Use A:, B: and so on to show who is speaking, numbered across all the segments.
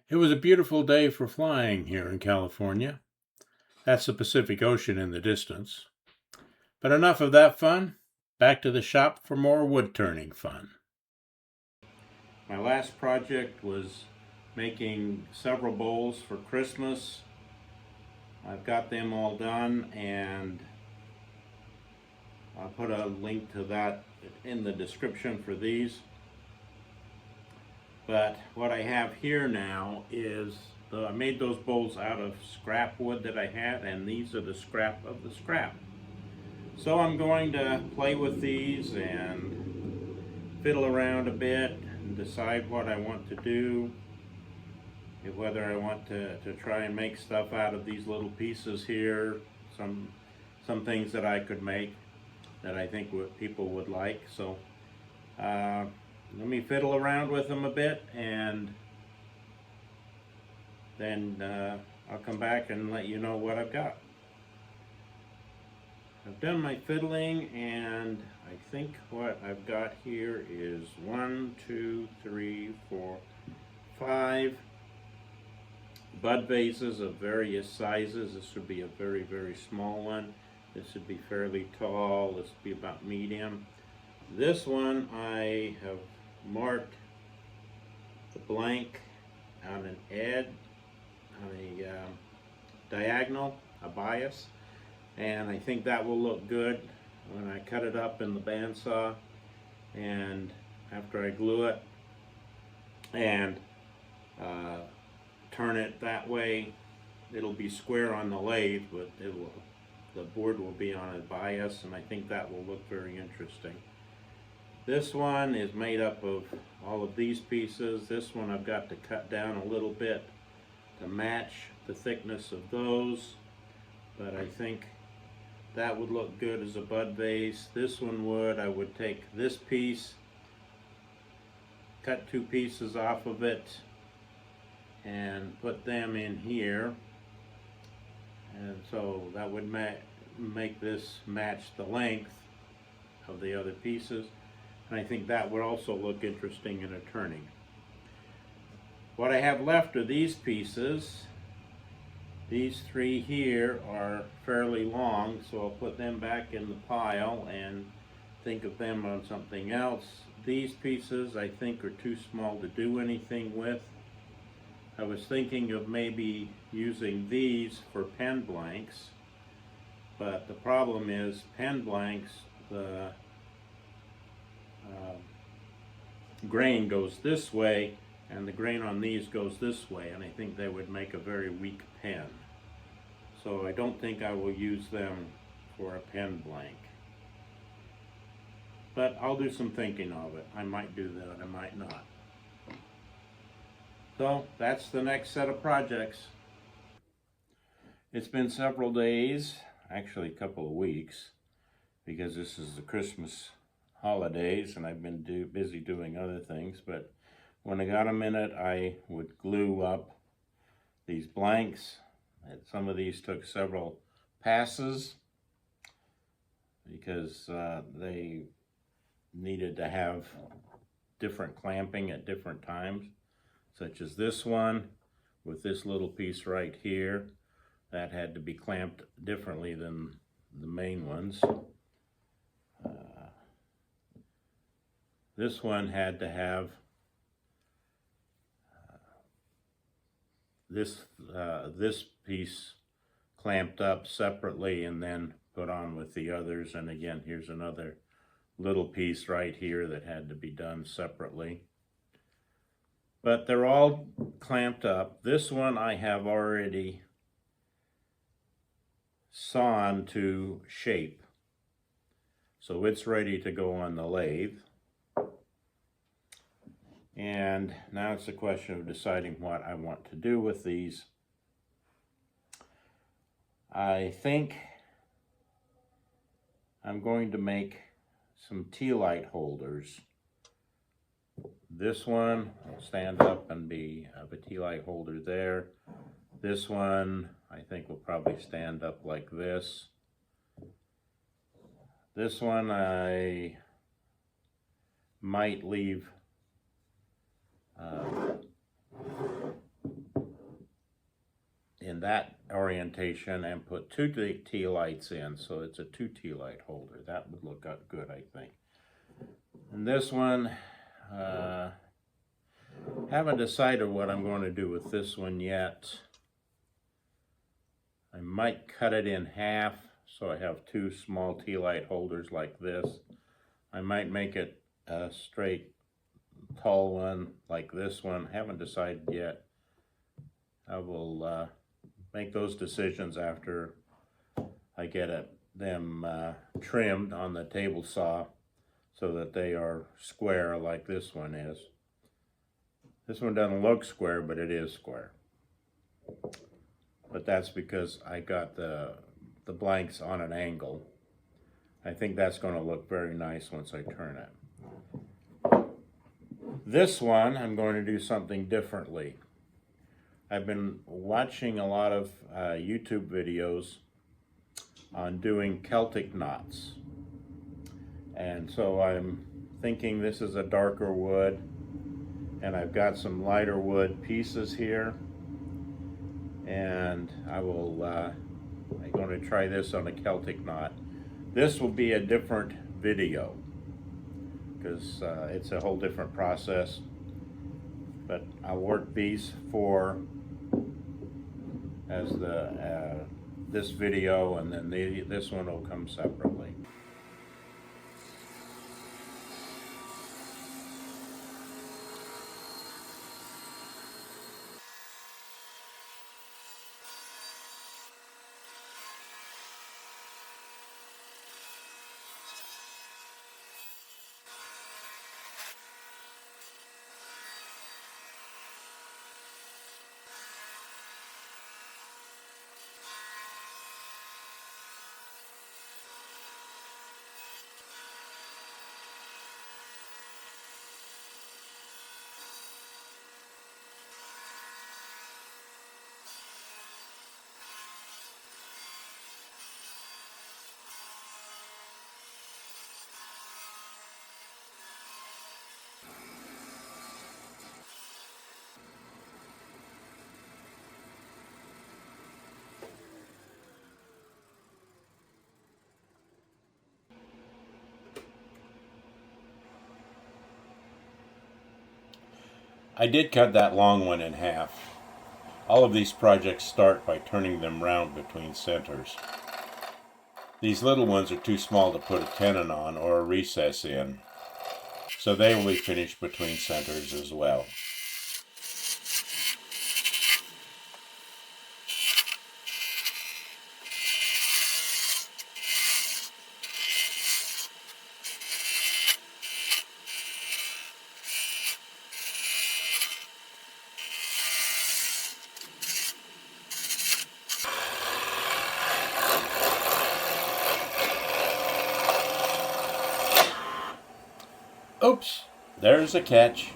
A: It was a beautiful day for flying here in California. That's the Pacific Ocean in the distance. But enough of that fun. Back to the shop for more wood turning fun. My last project was making several bowls for Christmas. I've got them all done, and I'll put a link to that in the description for these. But what I have here now is I made those bowls out of scrap wood that I had, and these are the scrap of the scrap. So I'm going to play with these and fiddle around a bit and decide what I want to do, whether I want to try and make stuff out of these little pieces here, some things that I could make that I think people would like. So let me fiddle around with them a bit, and then I'll come back and let you know what I've got. I've done my fiddling, and I think what I've got here is 1, 2, 3, 4, 5 bud vases of various sizes. This would be a very, very small one. This would be fairly tall. This would be about medium. This one I have marked the blank on an edge, on a diagonal, a bias, and I think that will look good when I cut it up in the bandsaw, and after I glue it and turn it that way. It'll be square on the lathe, but the board will be on a bias, and I think that will look very interesting. This one is made up of all of these pieces. This one I've got to cut down a little bit to match the thickness of those, but I think that would look good as a bud vase. This one would. I would take this piece, cut 2 pieces off of it, and put them in here, and so that would make this match the length of the other pieces. And I think that would also look interesting in a turning. What I have left are these pieces. These 3 here are fairly long, so I'll put them back in the pile and think of them on something else. These pieces I think are too small to do anything with. I was thinking of maybe using these for pen blanks, but the problem is pen blanks, the grain goes this way and the grain on these goes this way, and I think they would make a very weak pen. So I don't think I will use them for a pen blank. But I'll do some thinking of it. I might do that, I might not. So that's the next set of projects. It's been several days, actually a couple of weeks, because this is the Christmas holidays and I've been busy doing other things, but when I got a minute I would glue up these blanks. And some of these took several passes because they needed to have different clamping at different times, such as this one with this little piece right here. That had to be clamped differently than the main ones. This one had to have this piece clamped up separately and then put on with the others. And again, here's another little piece right here that had to be done separately. But they're all clamped up. This one I have already sawn to shape, so it's ready to go on the lathe. And now it's a question of deciding what I want to do with these. I think I'm going to make some tea light holders. This one will stand up and have a tea light holder there. This one I think will probably stand up like this. This one I might leave in that orientation and put two tea lights in, so it's a 2 tea light holder. That would look good, I think. And this one, haven't decided what I'm going to do with this one yet. I might cut it in half so I have 2 small tea light holders like this. I might make it a straight tall one like this one. Haven't decided yet. I will make those decisions after I get them trimmed on the table saw so that they are square like this one is. This one doesn't look square, but it is square. But that's because I got the blanks on an angle. I think that's going to look very nice once I turn it. This one, I'm going to do something differently. I've been watching a lot of YouTube videos on doing Celtic knots. And so I'm thinking this is a darker wood, and I've got some lighter wood pieces here. And I'm going to try this on a Celtic knot. This will be a different video because it's a whole different process. But I'll work these 4 as this video, and then this one will come separately. I did cut that long one in half. All of these projects start by turning them round between centers. These little ones are too small to put a tenon on or a recess in, so they will be finished between centers as well. Oops, there's a catch.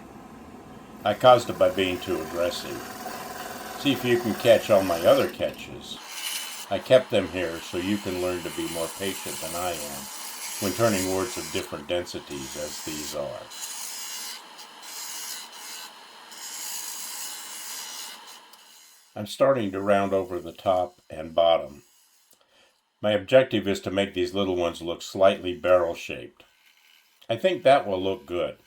A: I caused it by being too aggressive. See if you can catch all my other catches. I kept them here so you can learn to be more patient than I am when turning words of different densities as these are. I'm starting to round over the top and bottom. My objective is to make these little ones look slightly barrel-shaped. I think that will look good.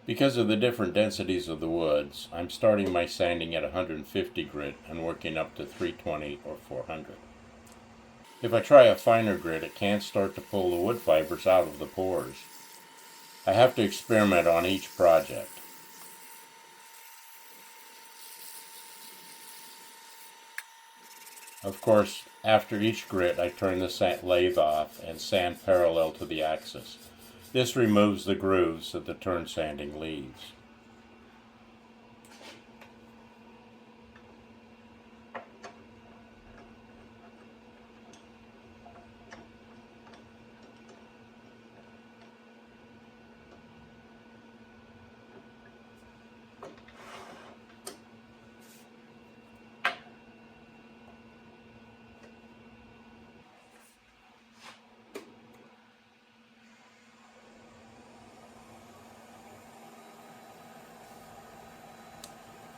A: Because of the different densities of the woods, I'm starting my sanding at 150 grit and working up to 320 or 400. If I try a finer grit, it can start to pull the wood fibers out of the pores. I have to experiment on each project. Of course, after each grit, I turn the lathe off and sand parallel to the axis. This removes the grooves that the turn sanding leaves.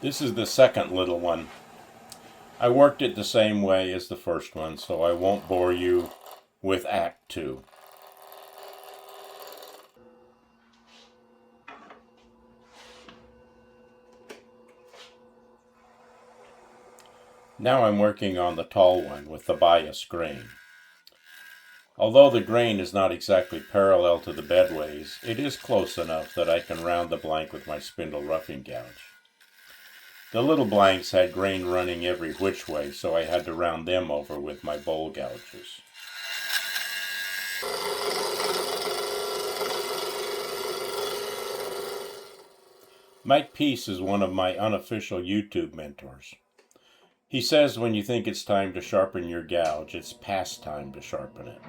A: This is the second little one. I worked it the same way as the first one, so I won't bore you with Act 2. Now I'm working on the tall one with the bias grain. Although the grain is not exactly parallel to the bedways, it is close enough that I can round the blank with my spindle roughing gouge. The little blanks had grain running every which way, so I had to round them over with my bowl gouges. Mike Peace is one of my unofficial YouTube mentors. He says when you think it's time to sharpen your gouge, it's past time to sharpen it.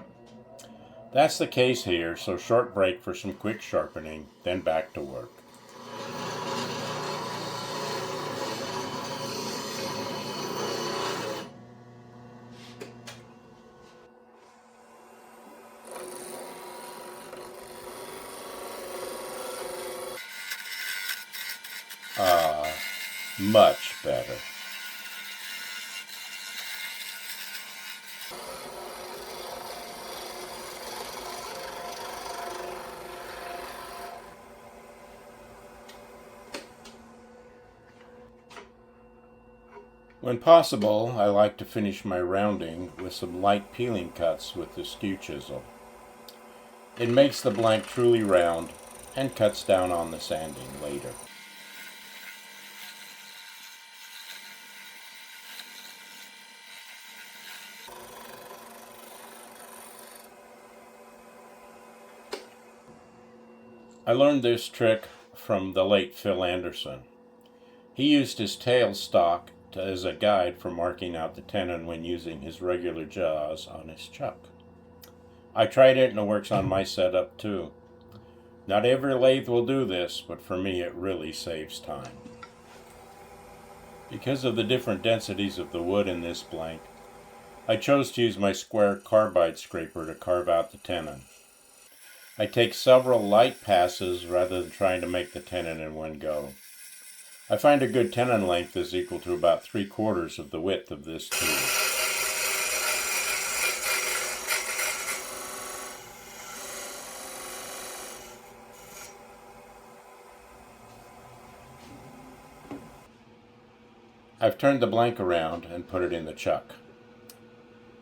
A: That's the case here, so short break for some quick sharpening, then back to work. Much better. When possible, I like to finish my rounding with some light peeling cuts with the skew chisel. It makes the blank truly round and cuts down on the sanding later. I learned this trick from the late Phil Anderson. He used his tail stock as a guide for marking out the tenon when using his regular jaws on his chuck. I tried it and it works on my setup too. Not every lathe will do this, but for me it really saves time. Because of the different densities of the wood in this blank, I chose to use my square carbide scraper to carve out the tenon. I take several light passes rather than trying to make the tenon in one go. I find a good tenon length is equal to about 3/4 of the width of this tool. I've turned the blank around and put it in the chuck.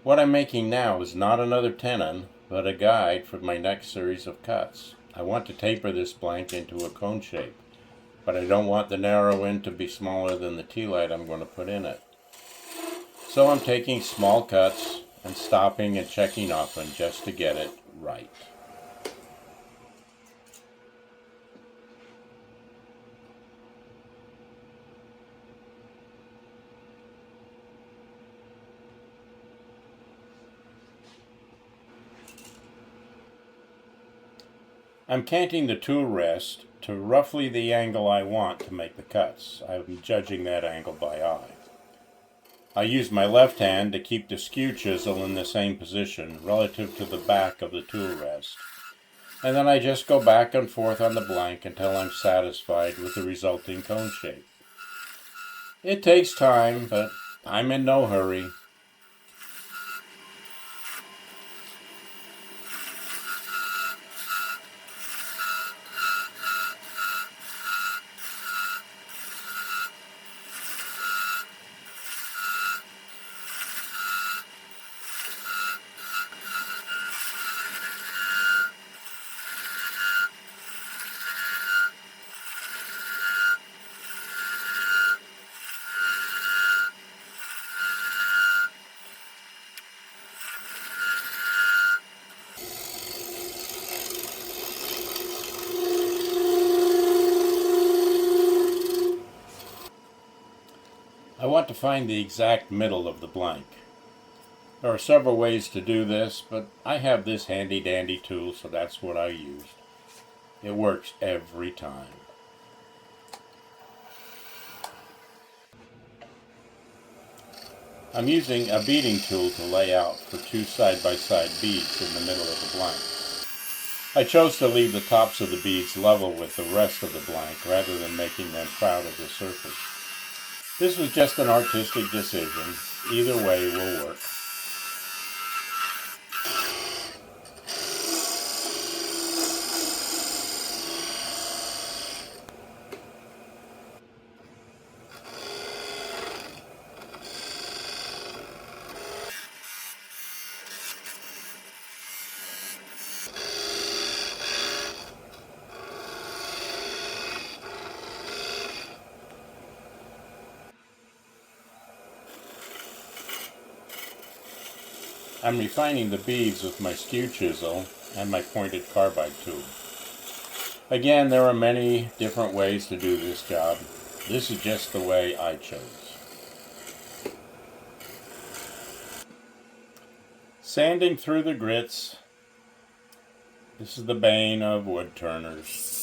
A: What I'm making now is not another tenon, but a guide for my next series of cuts. I want to taper this blank into a cone shape, but I don't want the narrow end to be smaller than the T-light I'm going to put in it. So I'm taking small cuts and stopping and checking often just to get it right. I'm canting the tool rest to roughly the angle I want to make the cuts. I'm judging that angle by eye. I use my left hand to keep the skew chisel in the same position relative to the back of the tool rest. And then I just go back and forth on the blank until I'm satisfied with the resulting cone shape. It takes time, but I'm in no hurry. want to find the exact middle of the blank. There are several ways to do this, but I have this handy dandy tool, so that's what I used. It works every time. I'm using a beading tool to lay out for two side-by-side beads in the middle of the blank. I chose to leave the tops of the beads level with the rest of the blank rather than making them proud of the surface. This was just an artistic decision. Either way will work. I'm refining the beads with my skew chisel and my pointed carbide tool. Again, there are many different ways to do this job. This is just the way I chose. Sanding through the grits. This is the bane of wood turners.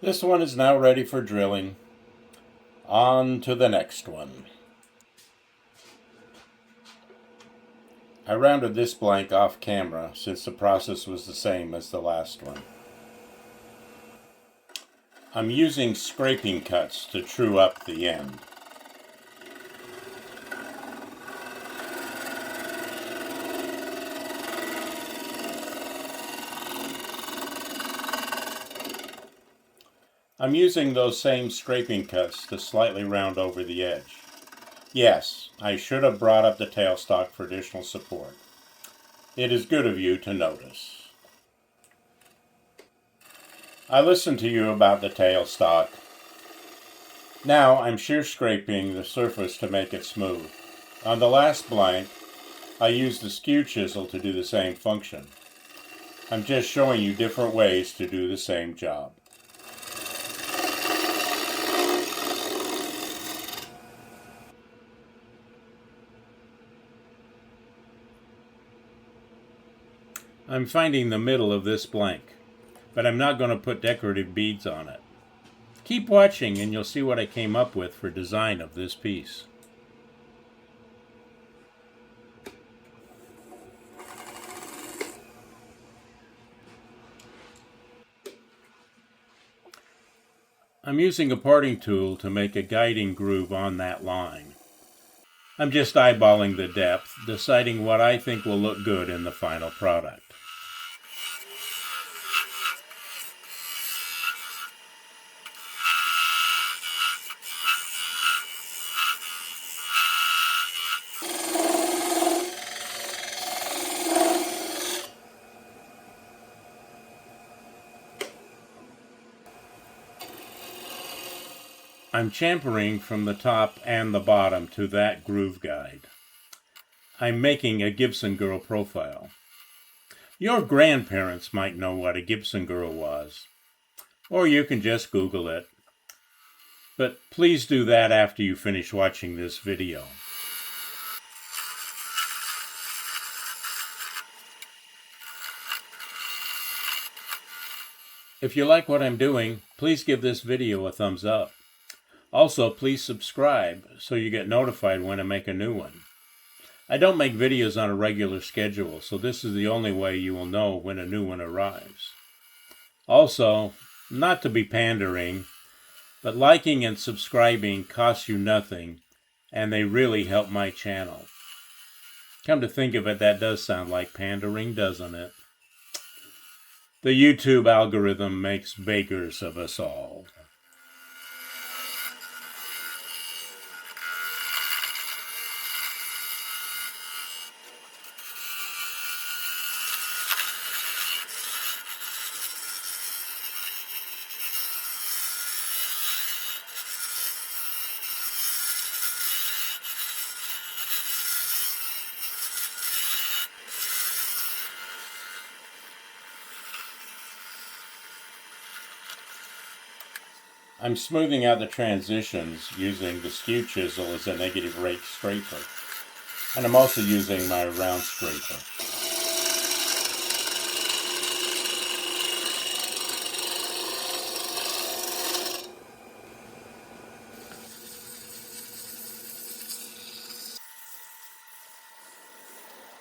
A: This one is now ready for drilling. On to the next one. I rounded this blank off camera since the process was the same as the last one. I'm using scraping cuts to true up the end. I'm using those same scraping cuts to slightly round over the edge. Yes, I should have brought up the tailstock for additional support. It is good of you to notice. I listened to you about the tailstock. Now I'm shear scraping the surface to make it smooth. On the last blank, I used the skew chisel to do the same function. I'm just showing you different ways to do the same job. I'm finding the middle of this blank, but I'm not going to put decorative beads on it. Keep watching and you'll see what I came up with for design of this piece. I'm using a parting tool to make a guiding groove on that line. I'm just eyeballing the depth, deciding what I think will look good in the final product. I'm champering from the top and the bottom to that groove guide. I'm making a Gibson Girl profile. Your grandparents might know what a Gibson Girl was, or you can just Google it. But please do that after you finish watching this video. If you like what I'm doing, please give this video a thumbs up. Also, please subscribe so you get notified when I make a new one. I don't make videos on a regular schedule, so this is the only way you will know when a new one arrives. Also, not to be pandering, but liking and subscribing costs you nothing, and they really help my channel. Come to think of it, that does sound like pandering, doesn't it? The YouTube algorithm makes beggars of us all. I'm smoothing out the transitions using the skew chisel as a negative rake scraper, and I'm also using my round scraper.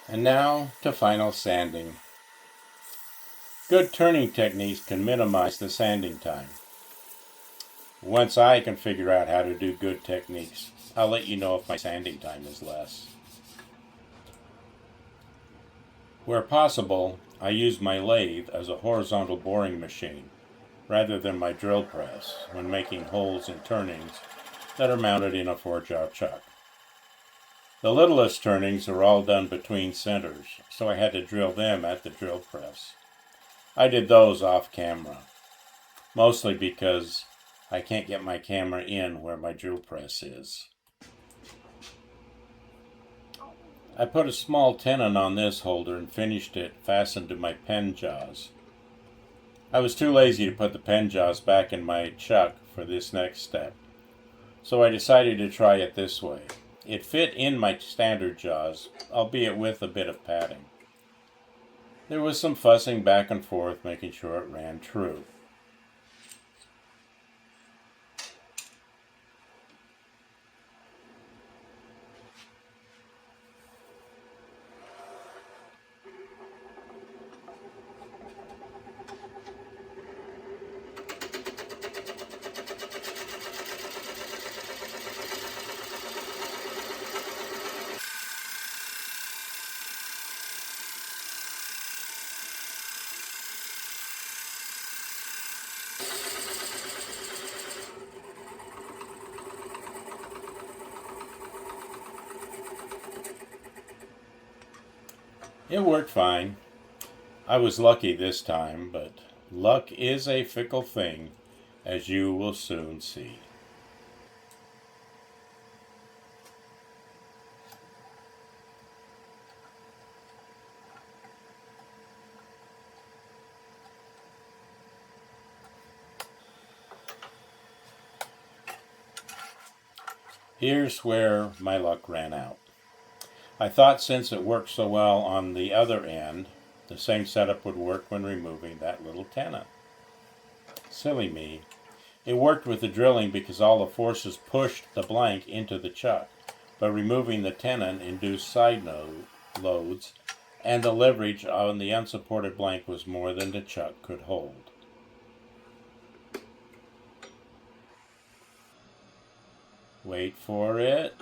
A: And now to final sanding. Good turning techniques can minimize the sanding time. Once I can figure out how to do good techniques, I'll let you know if my sanding time is less. Where possible, I use my lathe as a horizontal boring machine rather than my drill press when making holes in turnings that are mounted in a 4-jaw chuck. The littlest turnings are all done between centers, so I had to drill them at the drill press. I did those off camera, mostly because I can't get my camera in where my drill press is. I put a small tenon on this holder and finished it fastened to my pen jaws. I was too lazy to put the pen jaws back in my chuck for this next step, so I decided to try it this way. It fit in my standard jaws, albeit with a bit of padding. There was some fussing back and forth, making sure it ran true. It worked fine. I was lucky this time, but luck is a fickle thing, as you will soon see. Here's where my luck ran out. I thought since it worked so well on the other end, the same setup would work when removing that little tenon. Silly me. It worked with the drilling because all the forces pushed the blank into the chuck, but removing the tenon induced side loads, and the leverage on the unsupported blank was more than the chuck could hold. Wait for it.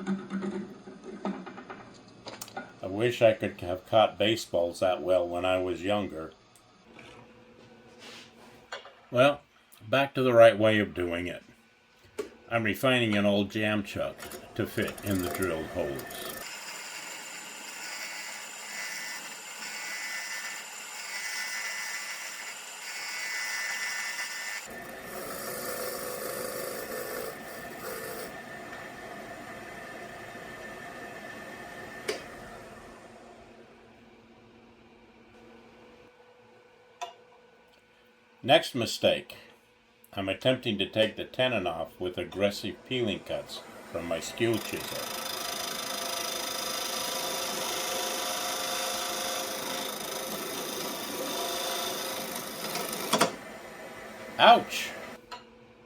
A: I wish I could have caught baseballs that well when I was younger. Well, back to the right way of doing it. I'm refining an old jam chuck to fit in the drilled holes. Next mistake. I'm attempting to take the tenon off with aggressive peeling cuts from my skew chisel. Ouch!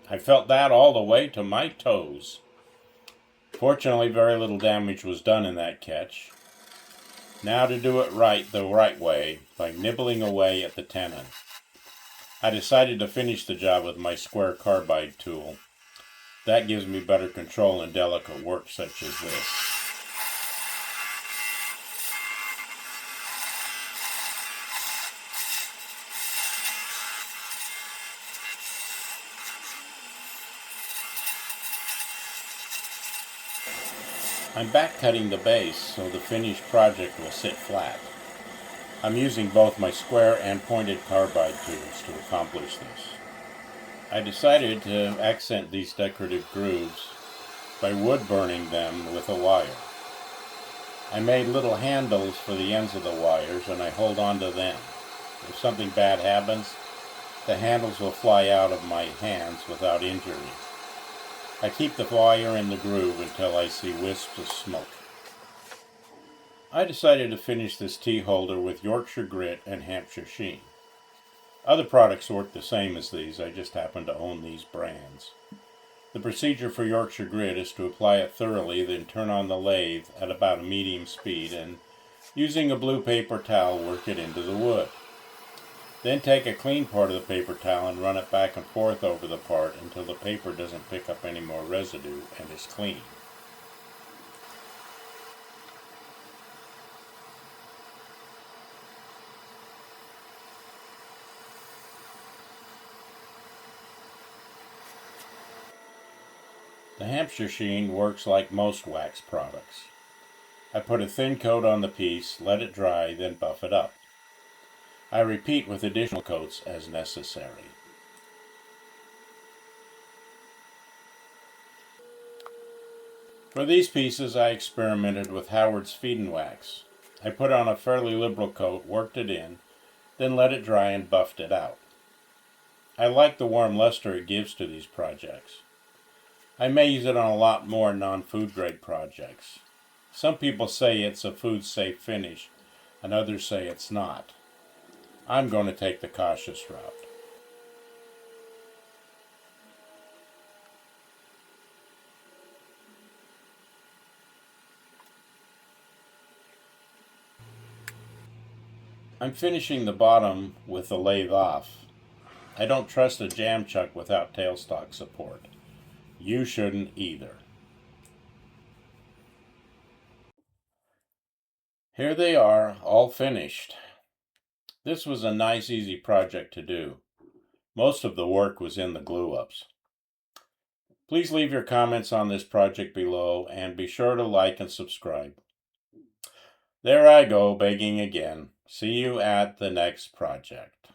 A: I felt that all the way to my toes. Fortunately, very little damage was done in that catch. Now to do it right the right way by nibbling away at the tenon. I decided to finish the job with my square carbide tool. That gives me better control in delicate work such as this. I'm back cutting the base so the finished project will sit flat. I'm using both my square and pointed carbide tools to accomplish this. I decided to accent these decorative grooves by wood burning them with a wire. I made little handles for the ends of the wires and I hold on to them. If something bad happens, the handles will fly out of my hands without injury. I keep the wire in the groove until I see wisps of smoke. I decided to finish this tea holder with Yorkshire Grit and Hampshire Sheen. Other products work the same as these, I just happen to own these brands. The procedure for Yorkshire Grit is to apply it thoroughly, then turn on the lathe at about a medium speed and, using a blue paper towel, work it into the wood. Then take a clean part of the paper towel and run it back and forth over the part until the paper doesn't pick up any more residue and is clean. The Hampshire Sheen works like most wax products. I put a thin coat on the piece, let it dry, then buff it up. I repeat with additional coats as necessary. For these pieces I experimented with Howard's Feed and Wax. I put on a fairly liberal coat, worked it in, then let it dry and buffed it out. I like the warm luster it gives to these projects. I may use it on a lot more non-food grade projects. Some people say it's a food safe finish, and others say it's not. I'm going to take the cautious route. I'm finishing the bottom with the lathe off. I don't trust a jam chuck without tailstock support. You shouldn't either. Here they are, all finished. This was a nice, easy project to do. Most of the work was in the glue-ups. Please leave your comments on this project below and be sure to like and subscribe. There I go, begging again. See you at the next project.